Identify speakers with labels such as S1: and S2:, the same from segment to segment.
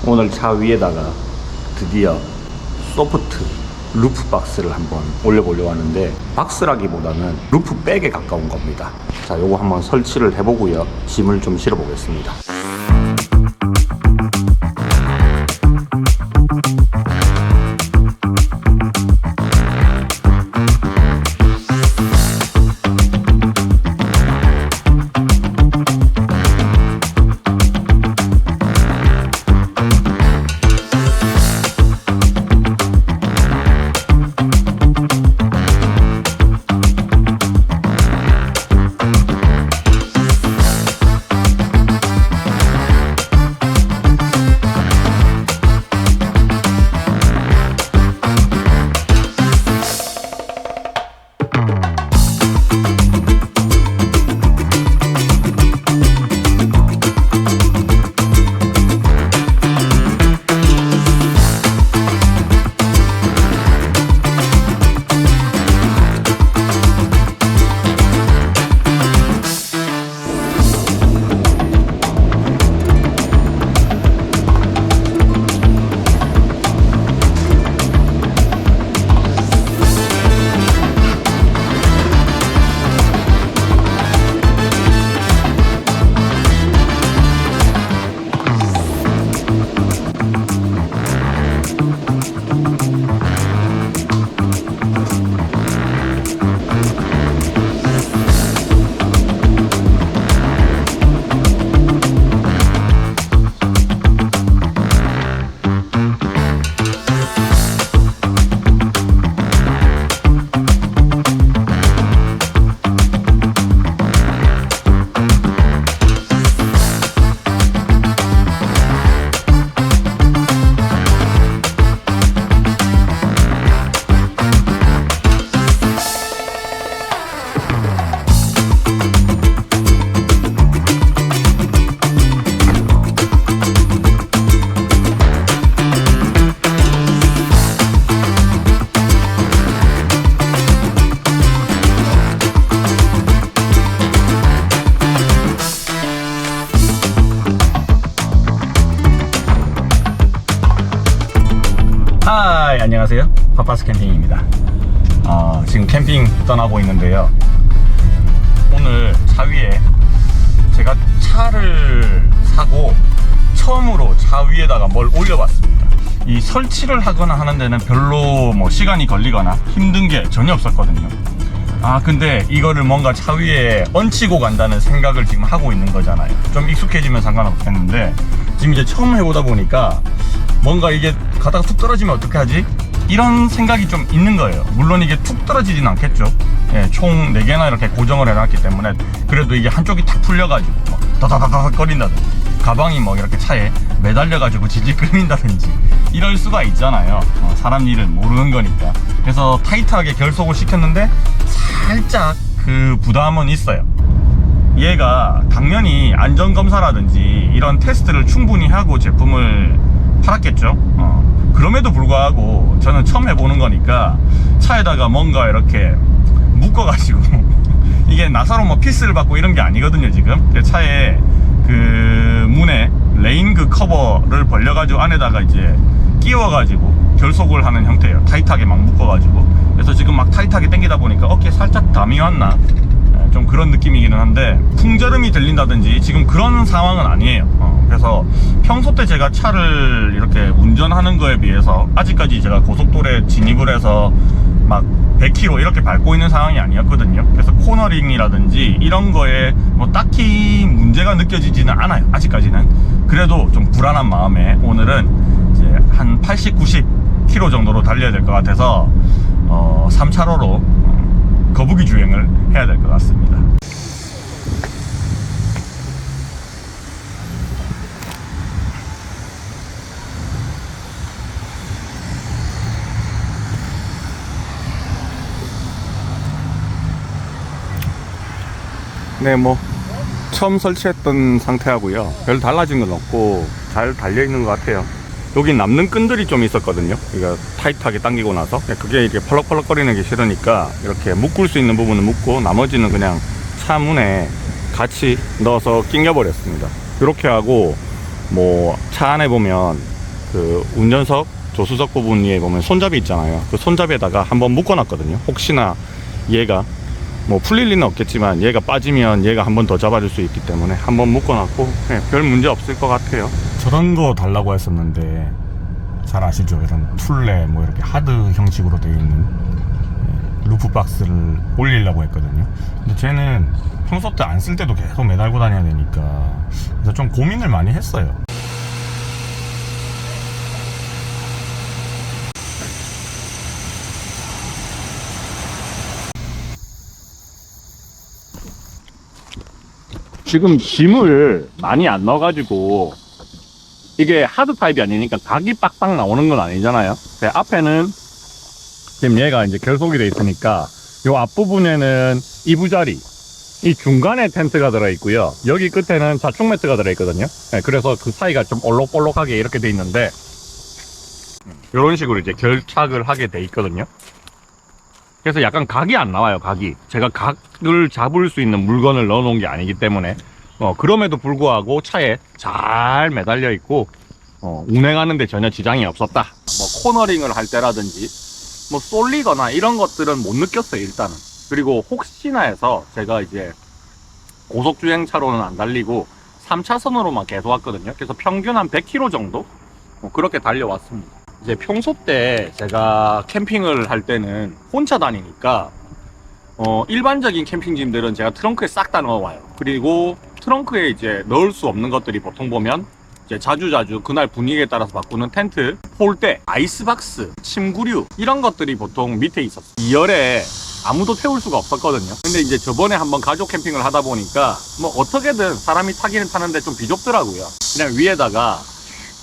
S1: 오늘 차 위에다가 드디어 소프트 루프 박스를 한번 올려보려고 하는데, 박스라기보다는 루프 백에 가까운 겁니다. 자, 요거 한번 설치를 해보고요, 짐을 좀 실어 보겠습니다. 하이, 안녕하세요. 파파스 캠핑입니다. 지금 캠핑 떠나고 있는데요, 오늘 차 위에 제가 차를 사고 처음으로 차 위에다가 뭘 올려봤습니다. 이 설치를 하거나 하는 데는 별로 뭐 시간이 걸리거나 힘든 게 전혀 없었거든요. 근데 이거를 뭔가 차 위에 얹히고 간다는 생각을 지금 하고 있는 거잖아요. 좀 익숙해지면 상관없겠는데, 지금 이제 처음 해보다 보니까 뭔가 이게 가다가 툭 떨어지면 어떻게 하지? 이런 생각이 좀 있는 거예요. 물론 이게 툭 떨어지진 않겠죠. 예, 총 4개나 이렇게 고정을 해놨기 때문에 그래도 이게 한쪽이 탁 풀려가지고 뭐 다다다닥 거린다든지, 가방이 뭐 이렇게 차에 매달려가지고 질질 끌린다든지 이럴 수가 있잖아요. 사람 일은 모르는 거니까. 그래서 타이트하게 결속을 시켰는데 살짝 그 부담은 있어요. 얘가 당연히 안전검사라든지 이런 테스트를 충분히 하고 제품을 팔았겠죠. 그럼에도 불구하고 저는 처음 해보는 거니까 차에다가 뭔가 이렇게 묶어가지고 이게 나사로 뭐 피스를 받고 이런 게 아니거든요. 지금 차에 그 문에 레인 그 커버를 벌려가지고 안에다가 이제 끼워가지고 결속을 하는 형태예요. 타이트하게 막 묶어가지고. 그래서 지금 막 타이트하게 당기다 보니까 어깨에 살짝 담이 왔나, 좀 그런 느낌이기는 한데, 풍절음이 들린다든지 지금 그런 상황은 아니에요. 그래서 평소 때 제가 차를 이렇게 운전하는 거에 비해서 아직까지 제가 고속도로에 진입을 해서 막 100km 이렇게 밟고 있는 상황이 아니었거든요. 그래서 코너링이라든지 이런 거에 뭐 딱히 문제가 느껴지지는 않아요, 아직까지는. 그래도 좀 불안한 마음에 오늘은 이제 한 80, 90km 정도로 달려야 될 것 같아서 3차로로 거북이 주행을 해야 될 것 같습니다. 네, 뭐 처음 설치했던 상태하고요, 별 달라진 건 없고 잘 달려있는 것 같아요. 여기 남는 끈들이 좀 있었거든요. 이거 타이트하게 당기고 나서 그게 이렇게 펄럭펄럭거리는 게 싫으니까 이렇게 묶을 수 있는 부분은 묶고 나머지는 그냥 차 문에 같이 넣어서 끼겨 버렸습니다. 이렇게 하고 뭐 차 안에 보면 그 운전석 조수석 부분 위에 보면 손잡이 있잖아요. 그 손잡이에다가 한번 묶어놨거든요. 혹시나 얘가 뭐 풀릴 리는 없겠지만 얘가 빠지면 얘가 한 번 더 잡아줄 수 있기 때문에 한번 묶어놨고 별 문제 없을 것 같아요. 저런 거 달라고 했었는데 잘 아시죠? 이런 툴레 뭐 이렇게 하드 형식으로 되어 있는 루프 박스를 올리려고 했거든요. 근데 쟤는 평소 때 안 쓸 때도 계속 매달고 다녀야 되니까 그래서 좀 고민을 많이 했어요. 지금 짐을 많이 안 넣어가지고 이게 하드 타입이 아니니까 각이 빡빡 나오는 건 아니잖아요. 앞에는 지금 얘가 이제 결속이 돼 있으니까 요 앞부분에는 이부자리, 이 중간에 텐트가 들어있고요. 여기 끝에는 자충 매트가 들어있거든요. 그래서 그 사이가 좀 올록볼록하게 이렇게 돼 있는데 이런 식으로 이제 결착을 하게 돼 있거든요. 그래서 약간 각이 안 나와요. 각이 제가 각을 잡을 수 있는 물건을 넣어 놓은 게 아니기 때문에 그럼에도 불구하고 차에 잘 매달려 있고 운행하는데 전혀 지장이 없었다. 뭐 코너링을 할 때라든지 뭐 쏠리거나 이런 것들은 못 느꼈어요. 일단은. 그리고 혹시나 해서 제가 이제 고속주행차로는 안 달리고 3차선으로만 계속 왔거든요. 그래서 평균 한 100km 정도 그렇게 달려왔습니다. 이제 평소 때 제가 캠핑을 할 때는 혼자 다니니까 일반적인 캠핑짐들은 제가 트렁크에 싹 다 넣어와요. 그리고 트렁크에 이제 넣을 수 없는 것들이 보통 보면 이제 자주자주 그날 분위기에 따라서 바꾸는 텐트, 폴대, 아이스박스, 침구류 이런 것들이 보통 밑에 있었어요. 2열에 아무도 태울 수가 없었거든요. 근데 이제 저번에 한번 가족 캠핑을 하다 보니까 뭐 어떻게든 사람이 타기는 타는데 좀 비좁더라고요. 그냥 위에다가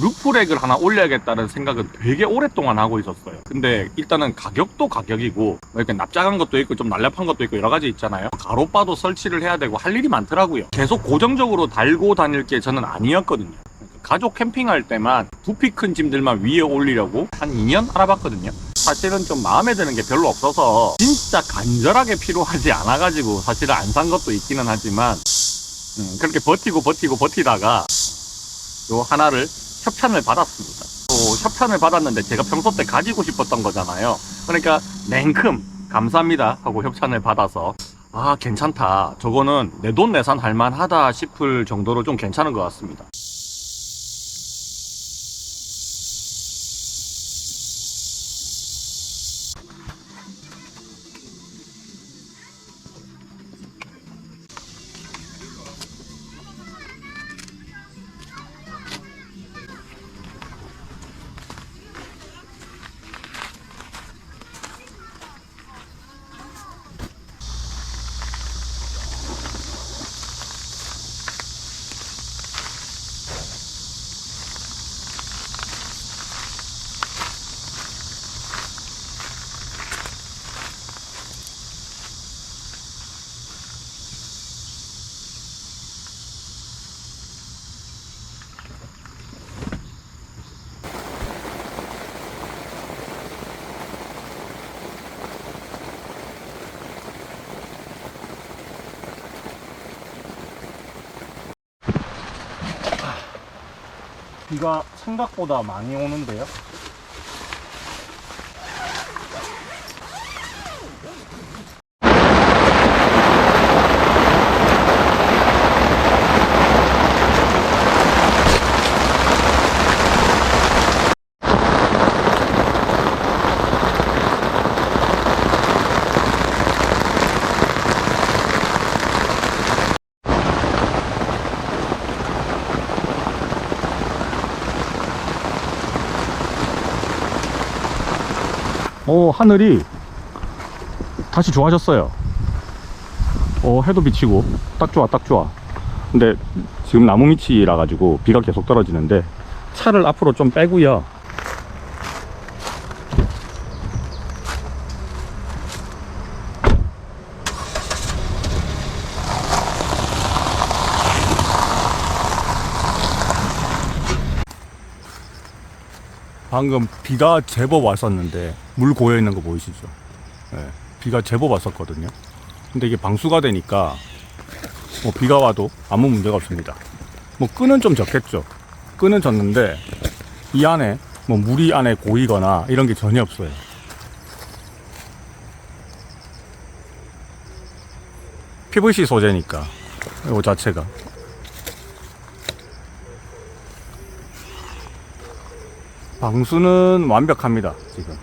S1: 루프렉을 하나 올려야겠다는 생각은 되게 오랫동안 하고 있었어요. 근데 일단은 가격도 가격이고 이렇게 납작한 것도 있고 좀 날렵한 것도 있고 여러 가지 있잖아요. 가로바도 설치를 해야 되고 할 일이 많더라고요. 계속 고정적으로 달고 다닐 게 저는 아니었거든요. 가족 캠핑할 때만 부피 큰 짐들만 위에 올리려고 한 2년 알아봤거든요. 사실은 좀 마음에 드는 게 별로 없어서 진짜 간절하게 필요하지 않아가지고 사실은 안 산 것도 있기는 하지만 그렇게 버티다가 요 하나를 협찬을 받았습니다. 또 협찬을 받았는데 제가 평소 때 가지고 싶었던 거잖아요. 그러니까 냉큼 감사합니다 하고 협찬을 받아서 아 괜찮다, 저거는 내돈내산 할만하다 싶을 정도로 좀 괜찮은 것 같습니다. 비가 생각보다 많이 오는데요. 하늘이 다시 좋아졌어요. 해도 비치고 딱 좋아 딱 좋아. 근데 지금 나무 밑이라 가지고 비가 계속 떨어지는데 차를 앞으로 좀 빼고요. 방금 비가 제법 왔었는데 물 고여 있는 거 보이시죠? 네, 비가 제법 왔었거든요. 근데 이게 방수가 되니까 뭐 비가 와도 아무 문제가 없습니다. 뭐 끈은 좀 졌겠죠. 끈은 졌는데 이 안에 뭐 물이 안에 고이거나 이런 게 전혀 없어요. PVC 소재니까 이거 자체가. 방수는 완벽합니다 지금.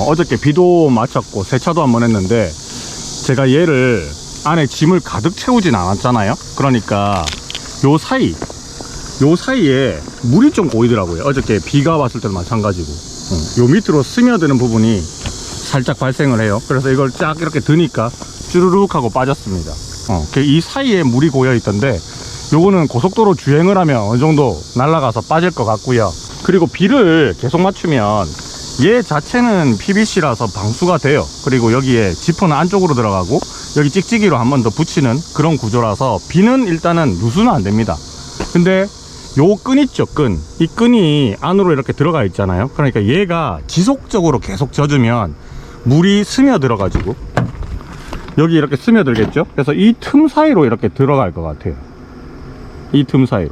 S1: 어저께 비도 맞췄고 세차도 한번 했는데 제가 얘를 안에 짐을 가득 채우진 않았잖아요. 그러니까 요 사이에 물이 좀 고이더라고요. 어저께 비가 왔을 때도 마찬가지고 요 밑으로 스며드는 부분이 살짝 발생을 해요. 그래서 이걸 쫙 이렇게 드니까 쭈르륵 하고 빠졌습니다. 이 사이에 물이 고여 있던데 요거는 고속도로 주행을 하면 어느 정도 날아가서 빠질 것 같고요. 그리고 비를 계속 맞추면 얘 자체는 PVC라서 방수가 돼요. 그리고 여기에 지퍼는 안쪽으로 들어가고 여기 찍찍이로 한 번 더 붙이는 그런 구조라서 비는 일단은 누수는 안 됩니다. 근데 요 끈 있죠, 끈. 이 끈이 안으로 이렇게 들어가 있잖아요. 그러니까 얘가 지속적으로 계속 젖으면 물이 스며들어 가지고 여기 이렇게 스며들겠죠. 그래서 이 틈 사이로 이렇게 들어갈 것 같아요. 이 틈 사이로.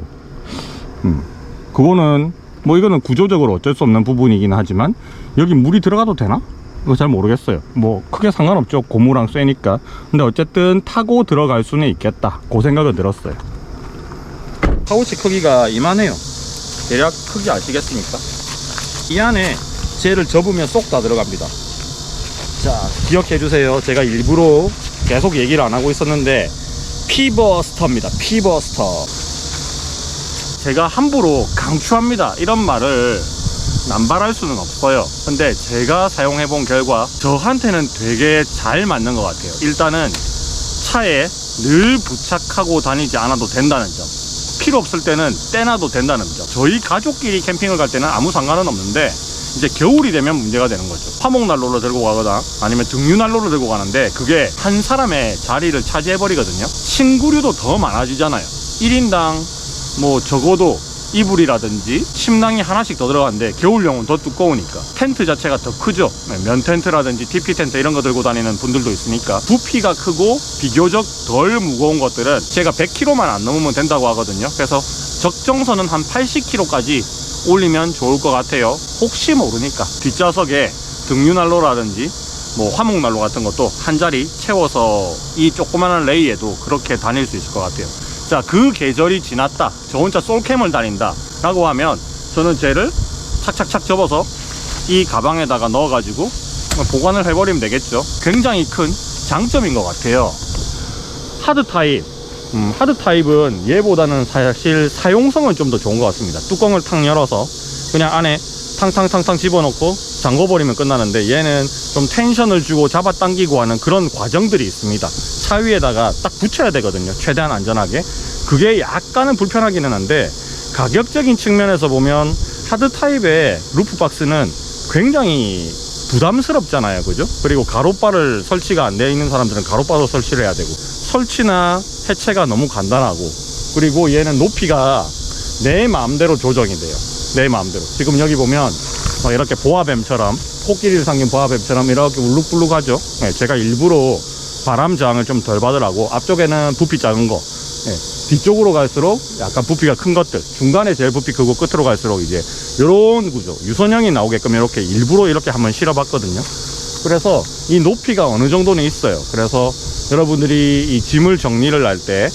S1: 그거는 뭐 이거는 구조적으로 어쩔 수 없는 부분이긴 하지만 여기 물이 들어가도 되나? 이거 잘 모르겠어요. 뭐 크게 상관없죠, 고무랑 쇠니까. 근데 어쨌든 타고 들어갈 수는 있겠다, 그 생각은 들었어요. 파우치 크기가 이만해요. 대략 크기 아시겠습니까? 이 안에 젤을 접으면 쏙 다 들어갑니다. 자, 기억해 주세요. 제가 일부러 계속 얘기를 안 하고 있었는데 피버스터입니다. 피버스터. 제가 함부로 강추합니다 이런 말을 남발할 수는 없어요. 근데 제가 사용해 본 결과 저한테는 되게 잘 맞는 것 같아요. 일단은 차에 늘 부착하고 다니지 않아도 된다는 점, 필요 없을 때는 떼놔도 된다는 점. 저희 가족끼리 캠핑을 갈 때는 아무 상관은 없는데 이제 겨울이 되면 문제가 되는 거죠. 화목난로를 들고 가거나 아니면 등유난로를 들고 가는데 그게 한 사람의 자리를 차지해버리거든요. 침구류도 더 많아지잖아요. 1인당 뭐 적어도 이불이라든지 침낭이 하나씩 더 들어가는데 겨울용은 더 두꺼우니까 텐트 자체가 더 크죠. 면 텐트라든지 TP 텐트 이런 거 들고 다니는 분들도 있으니까 부피가 크고 비교적 덜 무거운 것들은 제가 100kg만 안 넘으면 된다고 하거든요. 그래서 적정선은 한 80kg까지 올리면 좋을 것 같아요. 혹시 모르니까 뒷좌석에 등유난로라든지 뭐 화목난로 같은 것도 한 자리 채워서 이 조그마한 레이에도 그렇게 다닐 수 있을 것 같아요. 자, 그 계절이 지났다, 저 혼자 솔캠을 다닌다 라고 하면 저는 쟤를 착착착 접어서 이 가방에다가 넣어 가지고 보관을 해버리면 되겠죠. 굉장히 큰 장점인 것 같아요. 하드 타입, 하드 타입은 얘보다는 사실 사용성은 좀 더 좋은 것 같습니다. 뚜껑을 탁 열어서 그냥 안에 탕탕탕탕 집어넣고 잠궈버리면 끝나는데, 얘는 좀 텐션을 주고 잡아당기고 하는 그런 과정들이 있습니다. 차 위에다가 딱 붙여야 되거든요, 최대한 안전하게. 그게 약간은 불편하기는 한데, 가격적인 측면에서 보면 하드 타입의 루프박스는 굉장히 부담스럽잖아요, 그죠? 그리고 가로바를 설치가 안 되어 있는 사람들은 가로바도 설치를 해야 되고, 설치나 해체가 너무 간단하고, 그리고 얘는 높이가 내 마음대로 조정이 돼요. 내 마음대로. 지금 여기 보면 이렇게 보아뱀처럼, 코끼리를 삼긴 보아뱀처럼 이렇게 울룩불룩하죠. 네, 제가 일부러 바람 저항을 좀 덜 받으라고 앞쪽에는 부피 작은 거, 네, 뒤쪽으로 갈수록 약간 부피가 큰 것들, 중간에 제일 부피 크고 끝으로 갈수록 이제 이런 구조, 유선형이 나오게끔 이렇게 일부러 이렇게 한번 실어 봤거든요. 그래서 이 높이가 어느 정도는 있어요. 그래서 여러분들이 이 짐을 정리를 할 때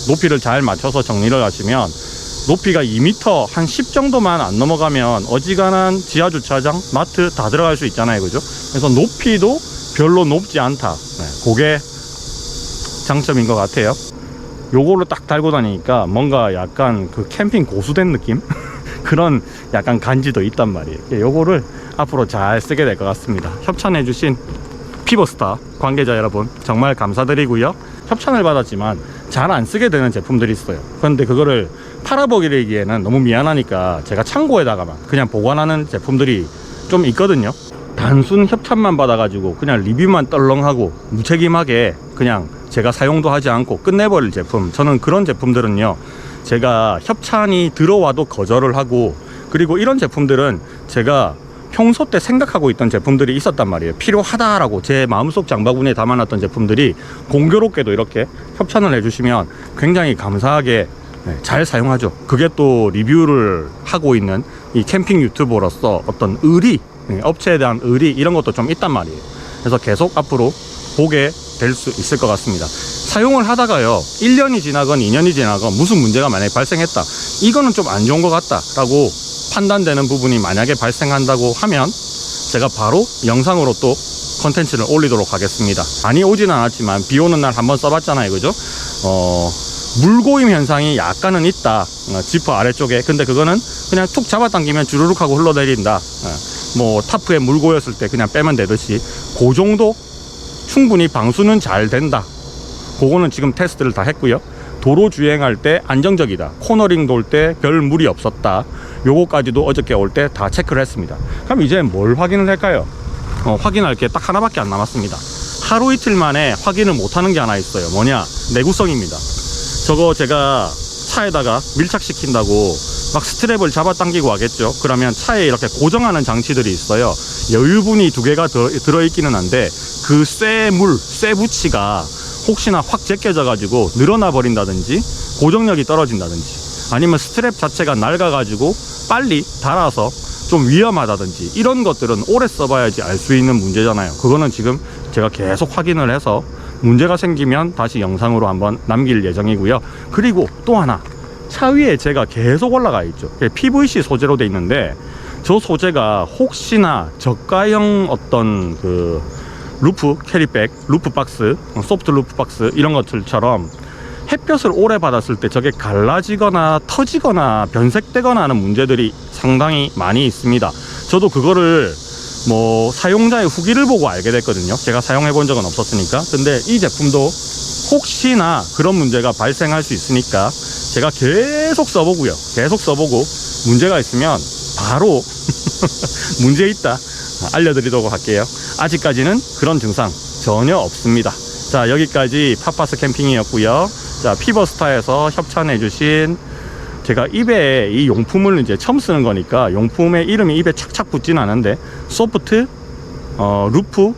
S1: 높이를 잘 맞춰서 정리를 하시면, 높이가 2m 한 10 정도만 안 넘어가면 어지간한 지하주차장, 마트 다 들어갈 수 있잖아요, 그죠? 그래서 높이도 별로 높지 않다. 네, 그게 장점인 것 같아요. 요거를 딱 달고 다니니까 뭔가 약간 그 캠핑 고수된 느낌? 그런 약간 간지도 있단 말이에요. 요거를 앞으로 잘 쓰게 될 것 같습니다. 협찬해주신 피버스타 관계자 여러분, 정말 감사드리고요. 협찬을 받았지만 잘 안 쓰게 되는 제품들이 있어요. 그런데 그거를 팔아보기에는 너무 미안하니까 제가 창고에다가만 그냥 보관하는 제품들이 좀 있거든요. 단순 협찬만 받아가지고 그냥 리뷰만 떨렁하고 무책임하게 그냥 제가 사용도 하지 않고 끝내버릴 제품, 저는 그런 제품들은요, 제가 협찬이 들어와도 거절을 하고, 그리고 이런 제품들은 제가 평소 때 생각하고 있던 제품들이 있었단 말이에요. 필요하다라고 제 마음속 장바구니에 담아놨던 제품들이 공교롭게도 이렇게 협찬을 해주시면 굉장히 감사하게 잘 사용하죠. 그게 또 리뷰를 하고 있는 이 캠핑 유튜버로서 어떤 의리, 업체에 대한 의리, 이런 것도 좀 있단 말이에요. 그래서 계속 앞으로 보게 될 수 있을 것 같습니다. 사용을 하다가요, 1년이 지나건 2년이 지나건 무슨 문제가 만약에 발생했다, 이거는 좀 안 좋은 것 같다 라고 판단되는 부분이 만약에 발생한다고 하면 제가 바로 영상으로 또 컨텐츠를 올리도록 하겠습니다. 많이 오지는 않았지만 비 오는 날 한번 써봤잖아요, 그죠? 물고임 현상이 약간은 있다, 지퍼 아래쪽에. 근데 그거는 그냥 툭 잡아당기면 주르륵 하고 흘러내린다. 뭐 타프에 물 고였을 때 그냥 빼면 되듯이 그 정도 충분히 방수는 잘 된다. 그거는 지금 테스트를 다 했고요. 도로 주행할 때 안정적이다, 코너링 돌 때 별 무리 없었다, 요거까지도 어저께 올 때 다 체크를 했습니다. 그럼 이제 뭘 확인을 할까요? 확인할 게 딱 하나밖에 안 남았습니다. 하루 이틀 만에 확인을 못하는 게 하나 있어요. 뭐냐? 내구성입니다. 저거 제가 차에다가 밀착시킨다고 막 스트랩을 잡아당기고 하겠죠. 그러면 차에 이렇게 고정하는 장치들이 있어요. 여유분이 2개가 들어있기는 한데, 그 쇠 부치가 혹시나 확 제껴져 가지고 늘어나 버린다든지 고정력이 떨어진다든지, 아니면 스트랩 자체가 낡아 가지고 빨리 닳아서 좀 위험하다든지, 이런 것들은 오래 써봐야지 알 수 있는 문제잖아요. 그거는 지금 제가 계속 확인을 해서 문제가 생기면 다시 영상으로 한번 남길 예정이고요. 그리고 또 하나, 차 위에 제가 계속 올라가 있죠. PVC 소재로 돼 있는데, 저 소재가 혹시나 저가형 어떤 그 루프 캐리백, 루프 박스, 소프트 루프 박스 이런 것들처럼 햇볕을 오래 받았을 때 저게 갈라지거나 터지거나 변색되거나 하는 문제들이 상당히 많이 있습니다. 저도 그거를 뭐 사용자의 후기를 보고 알게 됐거든요. 제가 사용해 본 적은 없었으니까. 근데 이 제품도 혹시나 그런 문제가 발생할 수 있으니까 제가 계속 써보고요. 계속 써보고 문제가 있으면 바로 문제 있다 알려드리도록 할게요. 아직까지는 그런 증상 전혀 없습니다. 자, 여기까지 파파스 캠핑이었고요. 자, 피버스타에서 협찬해주신, 제가 입에 이 용품을 이제 처음 쓰는 거니까 용품의 이름이 입에 착착 붙진 않은데, 소프트 루프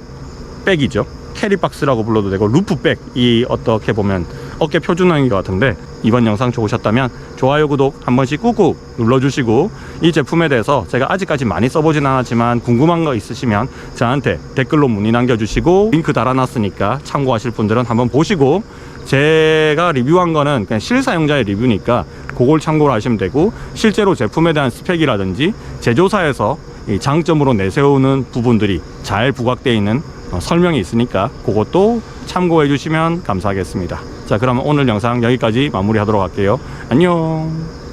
S1: 백이죠. 캐리박스라고 불러도 되고 루프백, 이 어떻게 보면 어깨 표준형인 것 같은데, 이번 영상 좋으셨다면 좋아요, 구독 한 번씩 꾹꾹 눌러주시고, 이 제품에 대해서 제가 아직까지 많이 써보진 않았지만 궁금한 거 있으시면 저한테 댓글로 문의 남겨주시고, 링크 달아놨으니까 참고하실 분들은 한번 보시고, 제가 리뷰한 거는 그냥 실사용자의 리뷰니까 그걸 참고로 하시면 되고, 실제로 제품에 대한 스펙이라든지 제조사에서 이 장점으로 내세우는 부분들이 잘 부각되어 있는 설명이 있으니까 그것도 참고해 주시면 감사하겠습니다. 자, 그러면 오늘 영상 여기까지 마무리하도록 할게요. 안녕.